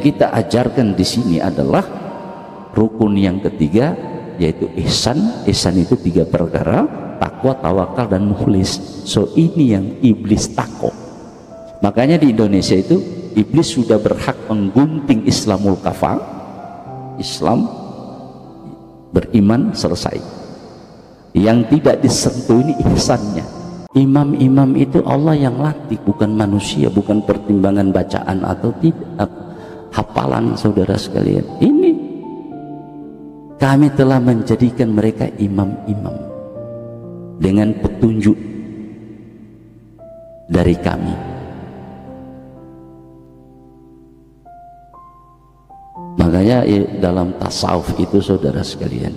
kita ajarkan di sini adalah rukun yang ketiga, yaitu ihsan. Ihsan itu 3 perkara: takwa, tawakal, dan mukhlis. So ini yang iblis takut. Makanya di Indonesia itu iblis sudah berhak menggunting Islamul kafah. Islam beriman selesai. Yang tidak disentuh ini ihsannya. Imam-imam itu Allah yang latih, bukan manusia, bukan pertimbangan bacaan atau tidak hafalan. Saudara sekalian, ini kami telah menjadikan mereka imam-imam dengan petunjuk dari kami. Makanya dalam tasawuf itu, saudara sekalian,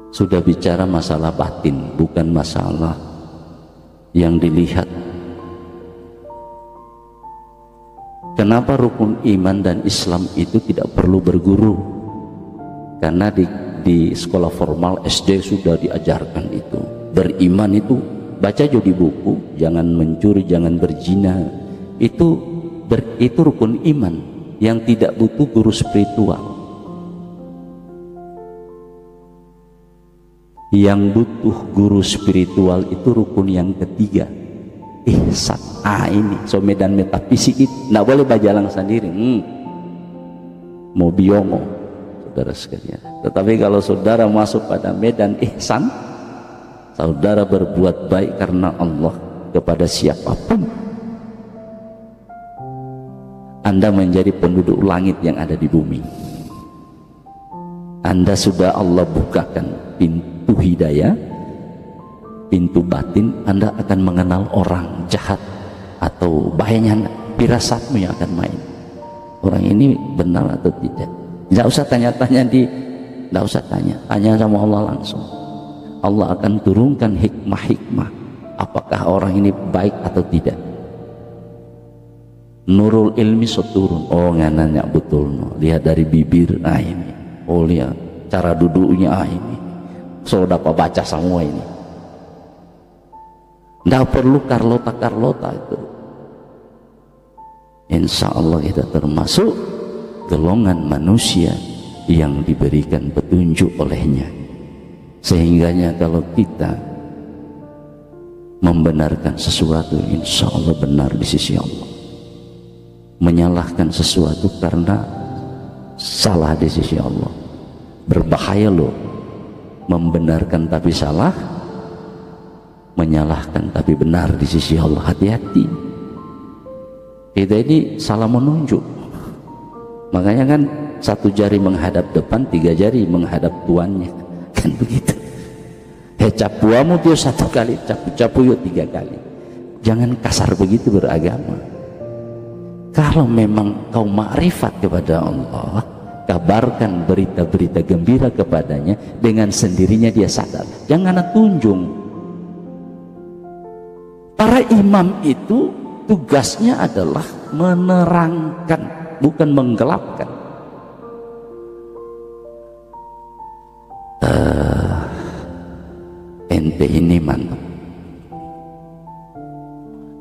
sudah bicara masalah batin, bukan masalah yang dilihat. Kenapa rukun iman dan Islam itu tidak perlu berguru? Karena di sekolah formal SD sudah diajarkan itu. Beriman itu baca aja di buku, jangan mencuri, jangan berzina. Itu rukun iman yang tidak butuh guru spiritual. Yang butuh guru spiritual itu rukun yang ketiga, ihsan. Ini so medan metafisik itu nggak boleh bajalang sendiri, mau biongo, saudara sekalian. Tetapi kalau saudara masuk pada medan ihsan, saudara berbuat baik karena Allah kepada siapapun, Anda menjadi penduduk langit yang ada di bumi. Anda sudah Allah bukakan pintu hidayah, pintu batin. Anda akan mengenal orang jahat atau bahayanya, firasatmu yang akan main. Orang ini benar atau tidak. Tidak usah tanya-tanya tidak usah tanya sama Allah langsung. Allah akan turunkan hikmah-hikmah. Apakah orang ini baik atau tidak? Nurul ilmi turun. Oh ngananya betul, lihat dari bibir, ini. Oh lihat cara duduknya, ini. So dapat baca semua ini. Tidak perlu karlota itu. Insya Allah kita termasuk golongan manusia yang diberikan petunjuk olehnya. Sehingganya kalau kita membenarkan sesuatu, insya Allah benar di sisi Allah. Menyalahkan sesuatu karena salah di sisi Allah, berbahaya loh. Membenarkan tapi salah, menyalahkan tapi benar di sisi Allah. Hati-hati, kita ini salah menunjuk. Makanya kan 1 jari menghadap depan, 3 jari menghadap tuannya, kan begitu. Capuamu dia 1 kali, capu yuk 3 kali. Jangan kasar begitu beragama. Kalau memang kau makrifat kepada Allah, kabarkan berita-berita gembira kepadanya, dengan sendirinya dia sadar. Jangan tunjung. Para imam itu tugasnya adalah menerangkan, bukan menggelapkan. Ente ini mantap.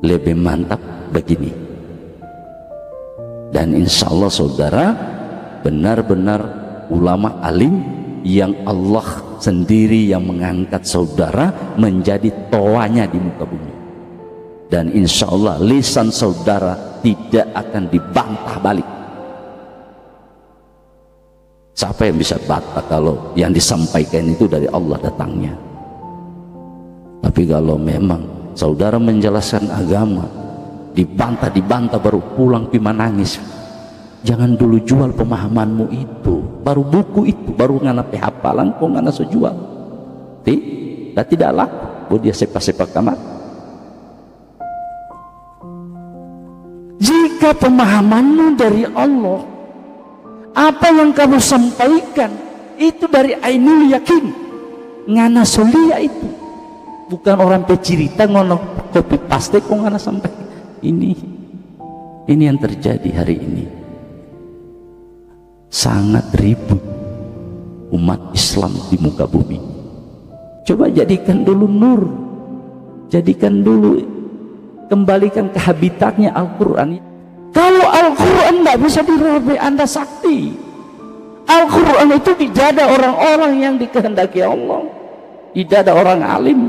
Lebih mantap begini. Dan insya Allah saudara benar-benar ulama alim yang Allah sendiri yang mengangkat saudara menjadi toanya di muka bumi. Dan insya Allah lisan saudara tidak akan dibantah balik. Siapa yang bisa bantah kalau yang disampaikan itu dari Allah datangnya? Tapi kalau memang saudara menjelaskan agama, dibantah baru pulang pi menangis. Jangan dulu jual pemahamanmu itu, baru buku itu, baru ngana hafalan kok ngana sejual. Tidak laku, dia sepak-sepak kamar. Jika pemahamanmu dari Allah, apa yang kamu sampaikan itu dari ainul yakin, ngana solia itu, bukan orang pecerita ngono copy paste kok ngana sampai ini yang terjadi hari ini. Sangat ribut umat Islam di muka bumi. Coba jadikan dulu nur, jadikan dulu, kembalikan ke habitatnya Al-Quran. Kalau Al-Quran nggak bisa dirobek, Anda sakti. Al-Quran itu di dada orang-orang yang dikehendaki Allah, di dada orang alim.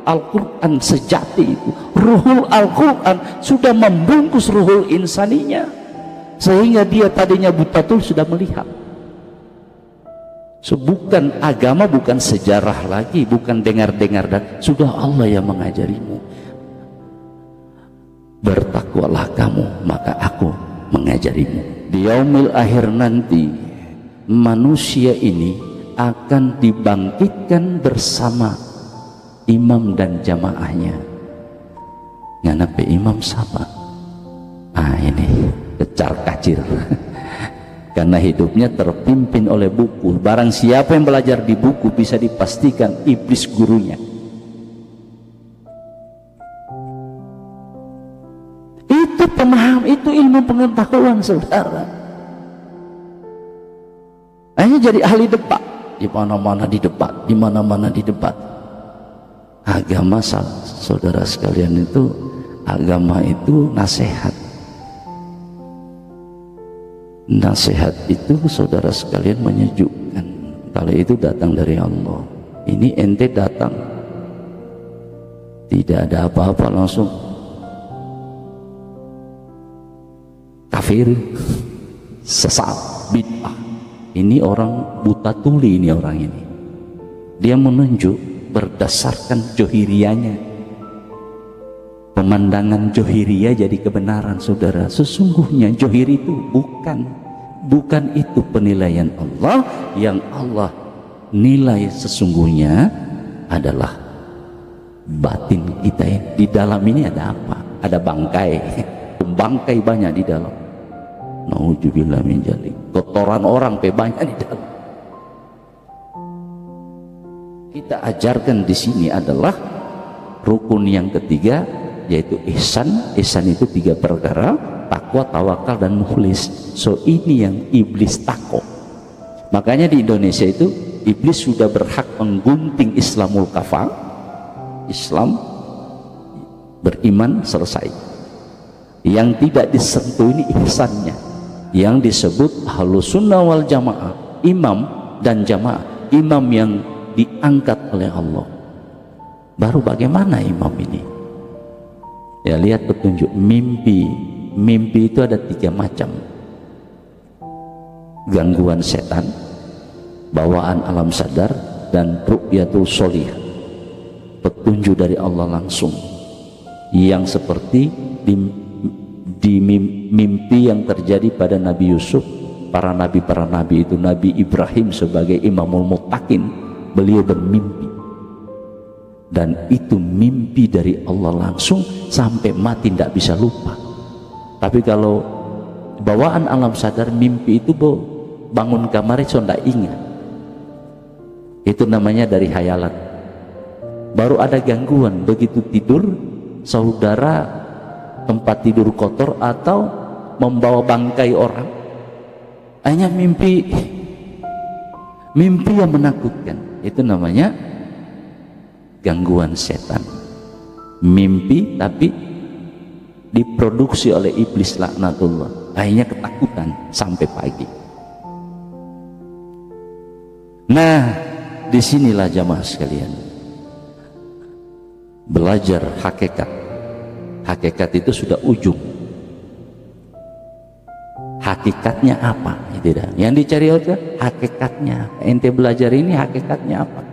Al-Quran sejati itu, ruhul Al-Quran sudah membungkus ruhul insaninya, sehingga dia tadinya buta tul sudah melihat. So, bukan agama, bukan sejarah lagi, bukan dengar-dengar, dan sudah Allah yang mengajarimu. Bertakwalah kamu, maka aku mengajarimu. Di yaumil akhir nanti, manusia ini akan dibangkitkan bersama imam dan jamaahnya. Nganape imam siapa? Ini kecar kacir. Karena hidupnya terpimpin oleh buku. Barang siapa yang belajar di buku bisa dipastikan iblis gurunya. Itu pemaham, itu ilmu pengetahuan, saudara. Hanya jadi ahli debat, di mana-mana di debat, di mana-mana di debat. Agama, saudara sekalian, itu agama itu nasihat. Nasihat itu, saudara sekalian, menyejukkan kalau itu datang dari Allah. Ini ente datang tidak ada apa-apa langsung kafir, sesat, bid'ah. Ini orang buta tuli, ini orang ini. Dia menunjuk berdasarkan johiriyahnya. Pemandangan johiriyah jadi kebenaran, saudara. Sesungguhnya johir itu bukan itu penilaian Allah. Yang Allah nilai sesungguhnya adalah batin kita. Di dalam ini ada apa? Ada bangkai banyak di dalam. Nauzubillah min dzalik. Kotoran orang banyak di dalam. Kita ajarkan di sini adalah rukun yang ketiga, yaitu ihsan. Ihsan itu 3 perkara: takwa, tawakal, dan mukhlis. So, ini yang iblis takut. Makanya di Indonesia itu iblis sudah berhak menggunting Islamul kafah. Islam beriman selesai. Yang tidak disentuh ini ihsannya, yang disebut Ahlus Sunnah wal Jamaah, imam dan jamaah. Imam yang diangkat oleh Allah. Baru bagaimana imam ini? Ya, lihat petunjuk mimpi. Mimpi itu ada 3 macam: gangguan setan, bawaan alam sadar, dan ru'yatul sholih, petunjuk dari Allah langsung, yang seperti di mimpi yang terjadi pada Nabi Yusuf. Para nabi itu, Nabi Ibrahim sebagai imamul muttaqin, beliau bermimpi, dan itu mimpi dari Allah langsung sampai mati tidak bisa lupa. Tapi kalau bawaan alam sadar, mimpi itu bangun kamar itu tidak ingat, itu namanya dari hayalan. Baru ada gangguan begitu tidur, saudara, tempat tidur kotor atau membawa bangkai orang, hanya mimpi yang menakutkan. Itu namanya gangguan setan. Mimpi tapi diproduksi oleh iblis laknatullah, akhirnya ketakutan sampai pagi. Nah, disinilah jamaah sekalian, belajar hakikat. Hakikat itu sudah ujung. Hakikatnya apa? Tidak. Yang dicari oleh hakikatnya. Ente belajar ini hakikatnya apa?